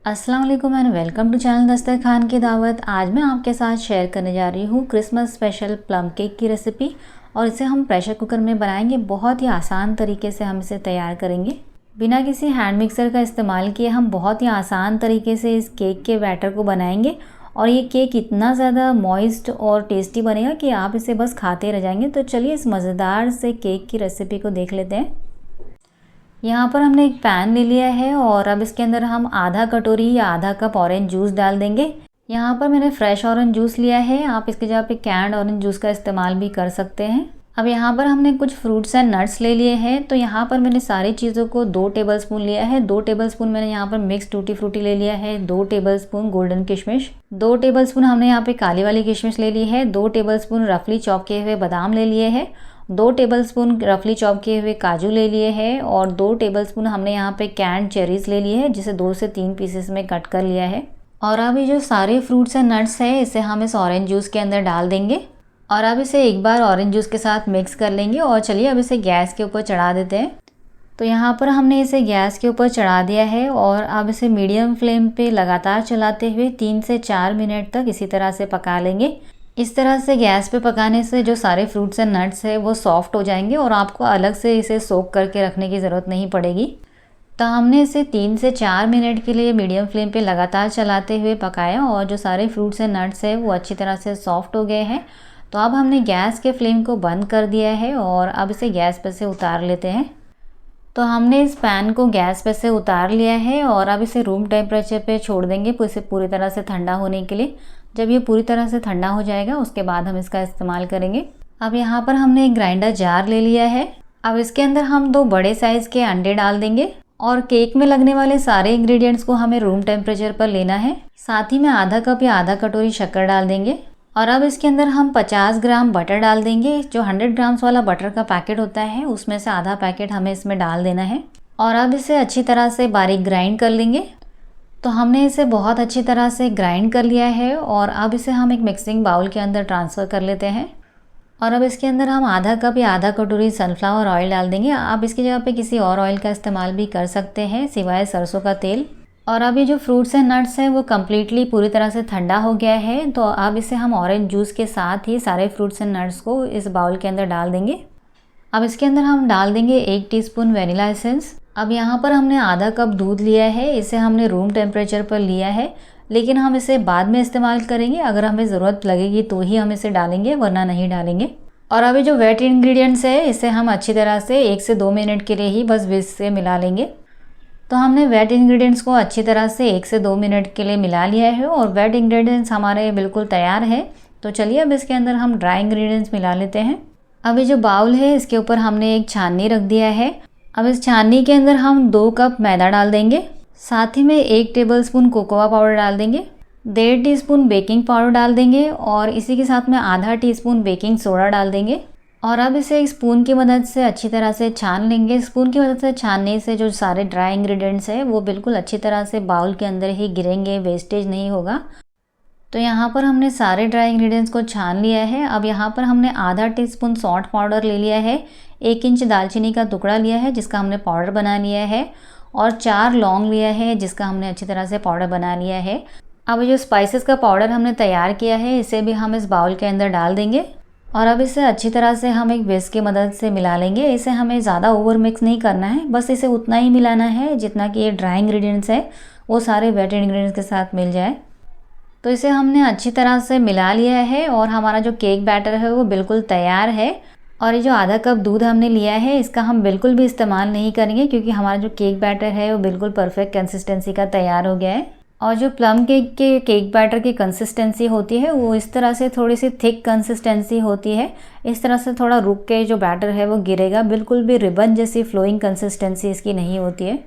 अस्सलाम वालेकुम and welcome to channel दस्तरखान की दावत। आज मैं आपके साथ शेयर करने जा रही हूँ क्रिसमस स्पेशल प्लम केक की रेसिपी और इसे हम प्रेशर कुकर में बनाएंगे। बहुत ही आसान तरीके से हम इसे तैयार करेंगे। बिना किसी हैंड मिक्सर का इस्तेमाल किए हम बहुत ही आसान तरीके से इस केक के बैटर को बनाएंगे और ये केक इतना ज़्यादा मॉइस्ट और टेस्टी बनेगा कि आप इसे बस खाते रह जाएंगे। तो चलिए इस मज़ेदार से केक की रेसिपी को देख लेते हैं। यहाँ पर हमने एक पैन ले लिया है और अब इसके अंदर हम आधा कटोरी या आधा कप ऑरेंज जूस डाल देंगे। यहाँ पर मैंने फ्रेश ऑरेंज जूस लिया है, आप इसके जगह पे कैंड ऑरेंज जूस का इस्तेमाल भी कर सकते हैं। अब यहाँ पर हमने कुछ फ्रूट्स एंड नट्स ले लिए हैं, तो यहाँ पर मैंने सारी चीज़ों को 2 टेबलस्पून लिया है। 2 टेबलस्पून मैंने यहाँ पर मिक्स टूटी फ्रूटी ले लिया है, 2 टेबलस्पून गोल्डन किशमिश, 2 टेबलस्पून हमने यहाँ पे काली वाली किशमिश ले ली है, 2 टेबलस्पून रफली चॉप किए हुए बादाम ले लिए हैं, 2 टेबलस्पून रफली चॉप किए हुए काजू ले लिए हैं और 2 टेबलस्पून हमने यहाँ पे कैंड चेरीज़ ले लिए हैं, जिसे 2 से 3 पीसेस में कट कर लिया है। और अब ये जो सारे फ्रूट्स एंड नट्स हैं इसे हम इस ऑरेंज जूस के अंदर डाल देंगे और अब इसे एक बार ऑरेंज जूस के साथ मिक्स कर लेंगे। और चलिए अब इसे गैस के ऊपर चढ़ा देते हैं। तो यहाँ पर हमने इसे गैस के ऊपर चढ़ा दिया है और अब इसे मीडियम फ्लेम पे लगातार चलाते हुए 3 से 4 मिनट तक इसी तरह से पका लेंगे। इस तरह से गैस पे पकाने से जो सारे फ्रूट्स एंड नट्स है वो सॉफ्ट हो जाएंगे और आपको अलग से इसे सोक करके रखने की ज़रूरत नहीं पड़ेगी। तो हमने इसे 3 से 4 मिनट के लिए मीडियम फ्लेम पे लगातार चलाते हुए पकाया और जो सारे फ्रूट्स एंड नट्स है वो अच्छी तरह से सॉफ्ट हो गए हैं। तो अब हमने गैस के फ्लेम को बंद कर दिया है और अब इसे गैस पे से उतार लेते हैं। तो हमने इस पैन को गैस पे से उतार लिया है और अब इसे रूम टेम्परेचर पे छोड़ देंगे इसे पूरी तरह से ठंडा होने के लिए। जब ये पूरी तरह से ठंडा हो जाएगा उसके बाद हम इसका इस्तेमाल करेंगे। अब यहाँ पर हमने एक ग्राइंडर जार ले लिया है। अब इसके अंदर हम 2 बड़े साइज़ के अंडे डाल देंगे और केक में लगने वाले सारे इंग्रेडिएंट्स को हमें रूम टेम्परेचर पर लेना है। साथ ही में आधा कप या आधा कटोरी शक्कर डाल देंगे और अब इसके अंदर हम 50 ग्राम बटर डाल देंगे। जो 100 ग्राम्स वाला बटर का पैकेट होता है उसमें से आधा पैकेट हमें इसमें डाल देना है और अब इसे अच्छी तरह से बारीक ग्राइंड कर लेंगे। तो हमने इसे बहुत अच्छी तरह से ग्राइंड कर लिया है और अब इसे हम एक मिक्सिंग बाउल के अंदर ट्रांसफ़र कर लेते हैं और अब इसके अंदर हम आधा कप या आधा कटोरी सनफ्लावर ऑयल डाल देंगे। आप इसकी जगह पे किसी और ऑयल का इस्तेमाल भी कर सकते हैं सिवाय सरसों का तेल। और अब ये जो फ्रूट्स एंड नट्स हैं वो कम्प्लीटली पूरी तरह से ठंडा हो गया है। तो अब इसे हम ऑरेंज जूस के साथ ही सारे फ्रूट्स एंड नट्स को इस बाउल के अंदर डाल देंगे। अब इसके अंदर हम डाल देंगे 1 टीस्पून वेनिला एसेंस। अब यहाँ पर हमने आधा कप दूध लिया है, इसे हमने रूम टेम्परेचर पर लिया है, लेकिन हम इसे बाद में इस्तेमाल करेंगे। अगर हमें ज़रूरत लगेगी तो ही हम इसे डालेंगे, वरना नहीं डालेंगे। और अभी जो वेट इंग्रेडिएंट्स है इसे हम अच्छी तरह से 1 से 2 मिनट के लिए ही बस विस्क से मिला लेंगे। तो हमने वेट इंग्रेडिएंट्स को अच्छी तरह से 1 से 2 मिनट के लिए मिला लिया है और वेट इंग्रेडिएंट्स हमारे बिल्कुल तैयार है। तो चलिए अब इसके अंदर हम ड्राई इंग्रेडिएंट्स मिला लेते हैं। अब ये जो बाउल है इसके ऊपर हमने एक छाननी रख दिया है। अब इस छाननी के अंदर हम 2 कप मैदा डाल देंगे, साथ ही में 1 टेबलस्पून कोकोआ पाउडर डाल देंगे, 1.5 टीस्पून बेकिंग पाउडर डाल देंगे और इसी के साथ में आधा टीस्पून बेकिंग सोडा डाल देंगे। और अब इसे एक स्पून की मदद से अच्छी तरह से छान लेंगे। स्पून की मदद से छानने से जो सारे ड्राई इंग्रेडिएंट्स है वो बिल्कुल अच्छी तरह से बाउल के अंदर ही गिरेंगे, वेस्टेज नहीं होगा। तो यहाँ पर हमने सारे ड्राई इंग्रेडिएंट्स को छान लिया है। अब यहाँ पर हमने आधा टीस्पून सॉल्ट पाउडर ले लिया है, 1 इंच दालचीनी का टुकड़ा लिया है जिसका हमने पाउडर बना लिया है और 4 लौंग लिया है जिसका हमने अच्छी तरह से पाउडर बना लिया है। अब जो स्पाइसेस का पाउडर हमने तैयार किया है इसे भी हम इस बाउल के अंदर डाल देंगे और अब इसे अच्छी तरह से हम एक विस्क की मदद से मिला लेंगे। इसे हमें ज़्यादा ओवर मिक्स नहीं करना है, बस इसे उतना ही मिलाना है जितना कि ये ड्राई इंग्रेडिएंट्स है वो सारे वेट इंग्रेडिएंट्स के साथ मिल जाए। तो इसे हमने अच्छी तरह से मिला लिया है और हमारा जो केक बैटर है वो बिल्कुल तैयार है। और ये जो आधा कप दूध हमने लिया है इसका हम बिल्कुल भी इस्तेमाल नहीं करेंगे क्योंकि हमारा जो केक बैटर है वो बिल्कुल परफेक्ट कंसिस्टेंसी का तैयार हो गया है। और जो प्लम केक के केक बैटर की कंसिस्टेंसी होती है वो इस तरह से थोड़ी सी थिक कंसिस्टेंसी होती है। इस तरह से थोड़ा रुक के जो बैटर है वो गिरेगा, बिल्कुल भी रिबन जैसी फ्लोइंग कंसिस्टेंसी इसकी नहीं होती है।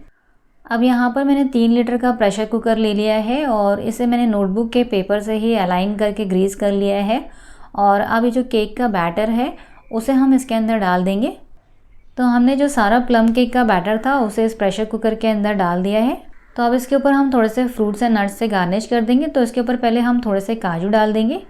अब यहाँ पर मैंने 3 लीटर का प्रेशर कुकर ले लिया है और इसे मैंने नोटबुक के पेपर से ही अलाइन करके ग्रीस कर लिया है। और अब ये जो केक का बैटर है उसे हम इसके अंदर डाल देंगे। तो हमने जो सारा प्लम केक का बैटर था उसे इस प्रेशर कुकर के अंदर डाल दिया है। तो अब इसके ऊपर हम थोड़े से फ्रूट्स एंड नट्स से गार्निश कर देंगे। तो इसके ऊपर पहले हम थोड़े से काजू डाल देंगे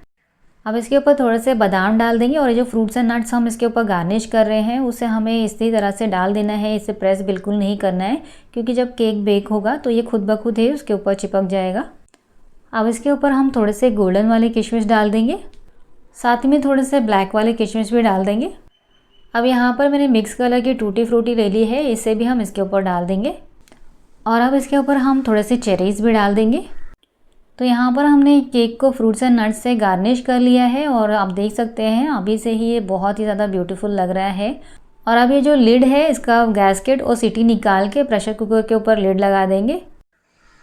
अब इसके ऊपर थोड़े से बादाम डाल देंगे और ये जो फ्रूट्स एंड नट्स हम इसके ऊपर गार्निश कर रहे हैं उसे हमें इसी तरह से डाल देना है। इसे प्रेस बिल्कुल नहीं करना है क्योंकि जब केक बेक होगा तो ये खुद ब खुद ही उसके ऊपर चिपक जाएगा। अब इसके ऊपर हम थोड़े से गोल्डन वाले किशमिश डाल देंगे, साथ ही में थोड़े से ब्लैक वाले किशमिश भी डाल देंगे। अब यहाँ पर मैंने मिक्स कलर की टूटी फ्रूटी ले ली है, इसे भी हम इसके ऊपर डाल देंगे। और अब इसके ऊपर हम थोड़े से चेरीज़ भी डाल देंगे। तो यहाँ पर हमने केक को फ्रूट्स एंड नट्स से गार्निश कर लिया है और आप देख सकते हैं अभी से ही ये बहुत ही ज़्यादा ब्यूटीफुल लग रहा है। और अब ये जो लिड है इसका गैस्केट और सीटी निकाल के प्रेशर कुकर के ऊपर लिड लगा देंगे।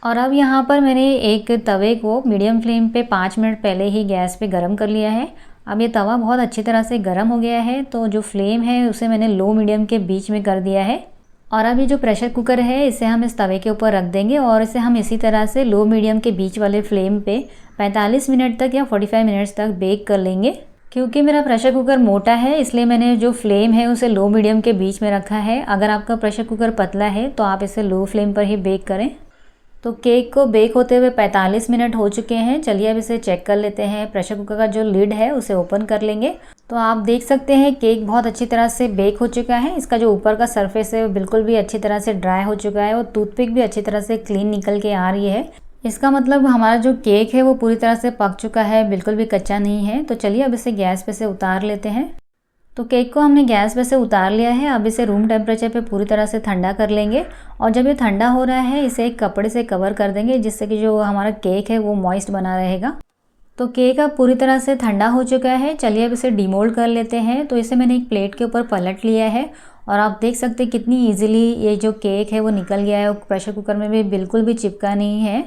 और अब यहाँ पर मैंने एक तवे को मीडियम फ्लेम पे 5 मिनट पहले ही गैस पे गरम कर लिया है। अब ये तवा बहुत अच्छी तरह से गरम हो गया है, तो जो फ्लेम है उसे मैंने लो मीडियम के बीच में कर दिया है। और अब ये जो प्रेशर कुकर है इसे हम इस तवे के ऊपर रख देंगे और इसे हम इसी तरह से लो मीडियम के बीच वाले फ्लेम पे 45 मिनट तक या 45 मिनट्स तक बेक कर लेंगे। क्योंकि मेरा प्रेशर कुकर मोटा है इसलिए मैंने जो फ्लेम है उसे लो मीडियम के बीच में रखा है। अगर आपका प्रेशर कुकर पतला है तो आप इसे लो फ्लेम पर ही बेक करें। तो केक को बेक होते हुए 45 मिनट हो चुके हैं। चलिए अब इसे चेक कर लेते हैं। प्रेशर कुकर का जो लिड है उसे ओपन कर लेंगे तो आप देख सकते हैं केक बहुत अच्छी तरह से बेक हो चुका है। इसका जो ऊपर का सरफेस है वो बिल्कुल भी अच्छी तरह से ड्राई हो चुका है और टूथपिक भी अच्छी तरह से क्लीन निकल के आ रही है। इसका मतलब हमारा जो केक है वो पूरी तरह से पक चुका है, बिल्कुल भी कच्चा नहीं है। तो चलिए अब इसे गैस पे से उतार लेते हैं। तो केक को हमने गैस पे से उतार लिया है। अब इसे रूम टेम्परेचर पे पूरी तरह से ठंडा कर लेंगे और जब ये ठंडा हो रहा है इसे एक कपड़े से कवर कर देंगे जिससे कि जो हमारा केक है वो मॉइस्ट बना रहेगा। तो केक अब पूरी तरह से ठंडा हो चुका है। चलिए अब इसे डिमोल्ड कर लेते हैं। तो इसे मैंने एक प्लेट के ऊपर पलट लिया है और आप देख सकते हैं कितनी ईजिली ये जो केक है वो निकल गया है और प्रेशर कुकर में भी बिल्कुल भी चिपका नहीं है।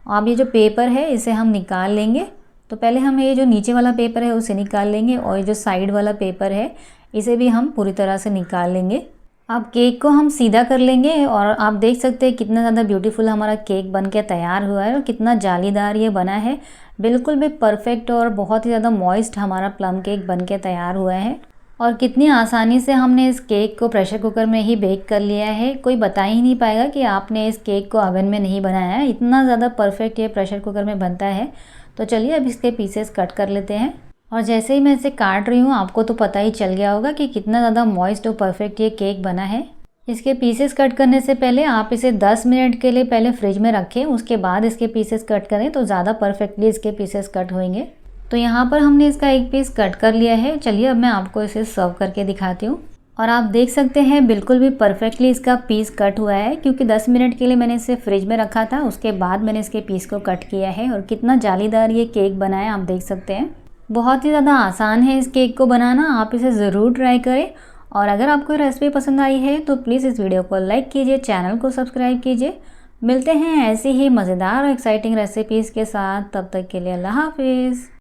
अब ये जो पेपर है इसे हम निकाल लेंगे। तो पहले हम ये जो नीचे वाला पेपर है उसे निकाल लेंगे और ये जो साइड वाला पेपर है इसे भी हम पूरी तरह से निकाल लेंगे। अब केक को हम सीधा कर लेंगे और आप देख सकते हैं कितना ज़्यादा ब्यूटीफुल हमारा केक बन के तैयार हुआ है और कितना जालीदार ये बना है। बिल्कुल भी परफेक्ट और बहुत ही ज़्यादा मॉइस्ट हमारा प्लम केक बन के तैयार हुआ है। और कितनी आसानी से हमने इस केक को प्रेशर कुकर में ही बेक कर लिया है। कोई बता ही नहीं पाएगा कि आपने इस केक को ओवन में नहीं बनाया है। इतना ज़्यादा परफेक्ट ये प्रेशर कुकर में बनता है। तो चलिए अब इसके पीसेस कट कर लेते हैं। और जैसे ही मैं इसे काट रही हूँ आपको तो पता ही चल गया होगा कि कितना ज़्यादा मॉइस्ट और परफेक्ट ये केक बना है। इसके पीसेस कट करने से पहले आप इसे 10 मिनट के लिए पहले फ्रिज में रखें, उसके बाद इसके पीसेस कट करें तो ज़्यादा परफेक्टली इसके पीसेस कट होंगे। तो यहाँ पर हमने इसका एक पीस कट कर लिया है। चलिए अब मैं आपको इसे सर्व करके दिखाती हूँ। और आप देख सकते हैं बिल्कुल भी परफेक्टली इसका पीस कट हुआ है क्योंकि 10 मिनट के लिए मैंने इसे फ्रिज में रखा था, उसके बाद मैंने इसके पीस को कट किया है। और कितना जालीदार ये केक बना है आप देख सकते हैं। बहुत ही ज़्यादा आसान है इस केक को बनाना, आप इसे ज़रूर ट्राई करें। और अगर आपको रेसिपी पसंद आई है तो प्लीज़ इस वीडियो को लाइक कीजिए, चैनल को सब्सक्राइब कीजिए। मिलते हैं ऐसी ही मज़ेदार और एक्साइटिंग रेसिपीज़ के साथ, तब तक के लिए अल्लाह हाफिज़।